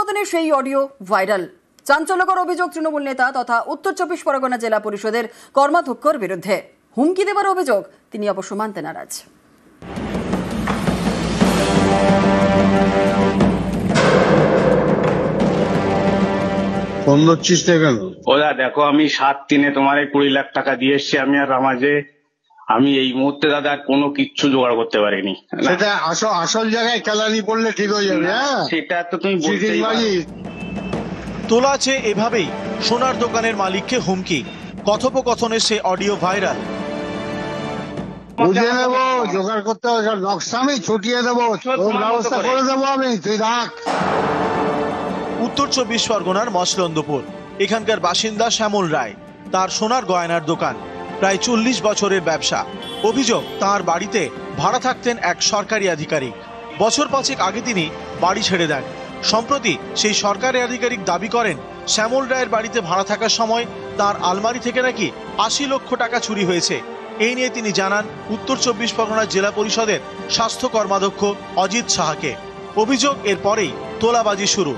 অনুমোদনে সেই audio viral. চাঞ্চল্যকর অভিযোগ তৃণমূল নেতা তথা উত্তর 24 পরগনা জেলা পরিষদের কর্মাধ্যক্ষর বিরুদ্ধে। হুমকি দেবার অভিযোগ, তিনি অবশ্য মানতে নারাজ। ওরা দেখো, আমি 7-3 তোমার 20 লাখ টাকা দিয়ে এসছি। আমি আর রামাজে আমি এই মুহূর্তে দাদা কোনো কিচ্ছু জোগাড় করতে পারিনি। সেটা আসল জায়গায় কেলানি পড়লে ঠিক হয়ে যাবে। সেটা তো তুমি বলতেই পারো। তোলা আছে এভাবেই সোনার দোকানের মালিককে হুমকি। কথোপকথনে সে অডিও ভাইরাল। বুঝে নেবো, জোগাড় করতে হবে, নকশা আমি ছুটিয়ে দেবো, ব্যবস্থা করে দেবো আমি, তুই রাখ। উত্তর 24 পরগনার মসলন্দপুর। এখানকার বাসিন্দা শ্যামল রায়। তার সোনার গয়নার দোকান, প্রায় 40 বছরের ব্যবসা। অভিযোগ, তার বাড়িতে ভাড়া থাকতেন এক সরকারি আধিকারিক। বছর 5 আগে তিনি বাড়ি ছেড়ে দেন। সম্প্রতি সেই সরকারি আধিকারিক দাবি করেন, শ্যামল রায়ের বাড়িতে ভাড়া থাকার সময় তার আলমারি থেকে নাকি 80 লক্ষ টাকা চুরি হয়েছে। এই নিয়ে তিনি জানান উত্তর 24 পরগনা জেলা পরিষদের স্বাস্থ্য কর্মাধ্যক্ষ অজিত সাহাকে। অভিযোগ, এরপরেই তোলাবাজি শুরু।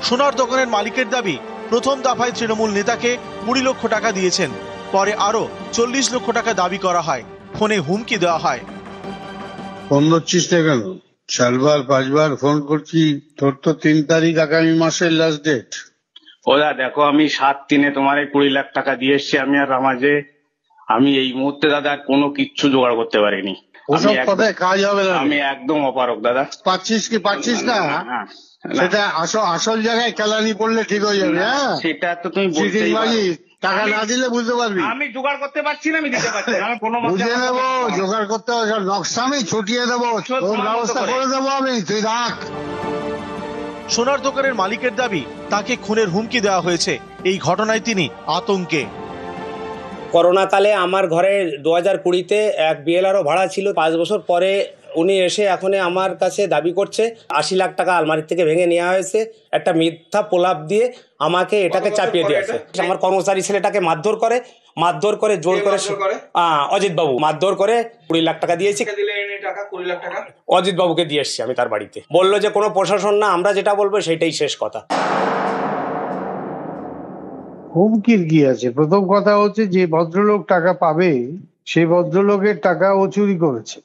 সোনার দোকানের মালিকের দাবি, প্রথম দফায় তৃণমূল নেতাকে 20 লক্ষ টাকা দিয়েছেন, পরে আরো 40 লক্ষ টাকা দাবি করা হয়। ফোনে হুমকি দেওয়া হয়। ফোন ধরছিস না কেন? 4বার 5বার ফোন করছি, তোর তো 3 তারিখ আগামী মাসের লাস্ট ডেট। ওরা দেখো, আমি 7-3 তোমার 20 লাখ টাকা দিয়ে এসছি। আমি আর রামাজে আমি এই মুহূর্তে দাদা কোনো কিচ্ছু জোগাড় করতে পারিনি। ওসব কথায় কাজ হবে না। আমি একদম অপারক দাদা। পাচ্ছিস না? সেটা আসল জায়গায় কেলানি পড়লে ঠিক হয়ে যাবে। সেটা তো তুমি বলতেই পারো। টাকা না দিলে বুঝতে পারবি। আমি জোগাড় করতে পারছি না, আমি দিতে পারছি না। বুঝে নেবো, জোগাড় করতে হবে, নকশা আমি ছুটিয়ে দেবো, ব্যবস্থা করে দেবো আমি, তুই রাখ। সোনার দোকানের মালিকের দাবি, তাকে খুনের হুমকি দেওয়া হয়েছে। এই ঘটনায় তিনি আতঙ্কে। করোনা কালে আমার ঘরে 2020-তে এক বিএলআরও ভাড়া ছিল। 5 বছর পরে উনি এসে এখন আমার কাছে দাবি করছে 80 লাখ টাকা আলমারি থেকে ভেঙে নেওয়া হয়েছে। একটা মিথ্যা প্রলাপ দিয়ে আমাকে এটাকে চাপিয়ে দিয়েছে। আমার কর্মচারী ছেলেটাকে মারধর করে জোর করে অজিত বাবু মারধর করে 20 লাখ টাকা দিয়েছি। অজিত বাবুকে দিয়ে এসছি আমি তার বাড়িতে। বললো যে কোনো প্রশাসন না, আমরা যেটা বলবো সেটাই শেষ কথা। হুমকির কি আছে? প্রথম কথা হচ্ছে, যে ভদ্রলোক টাকা পাবে সেই ভদ্রলোকের টাকা ও চুরি করেছে।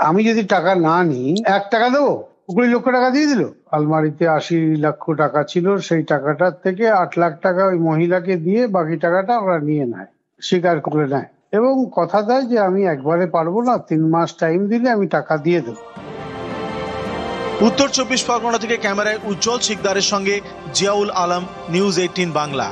আমি যদি টাকা না নিই, 1 টাকা দেবো, 20 লক্ষ টাকা দিয়ে দিল। আলমারিতে 80 লক্ষ টাকা ছিল, সেই টাকাটার থেকে 8 লাখ টাকা ওই মহিলাকে দিয়ে বাকি টাকাটা ওরা নিয়ে নেয়, স্বীকার করে নেয় এবং কথা দেয় যে আমি একবারে পারবো না, 3 মাস টাইম দিলে আমি টাকা দিয়ে দেবো। উত্তর 24 পরগনা থেকে ক্যামেরায় উজ্জ্বল শিকদারের সঙ্গে জিয়াউল আলম, নিউজ 18 বাংলা।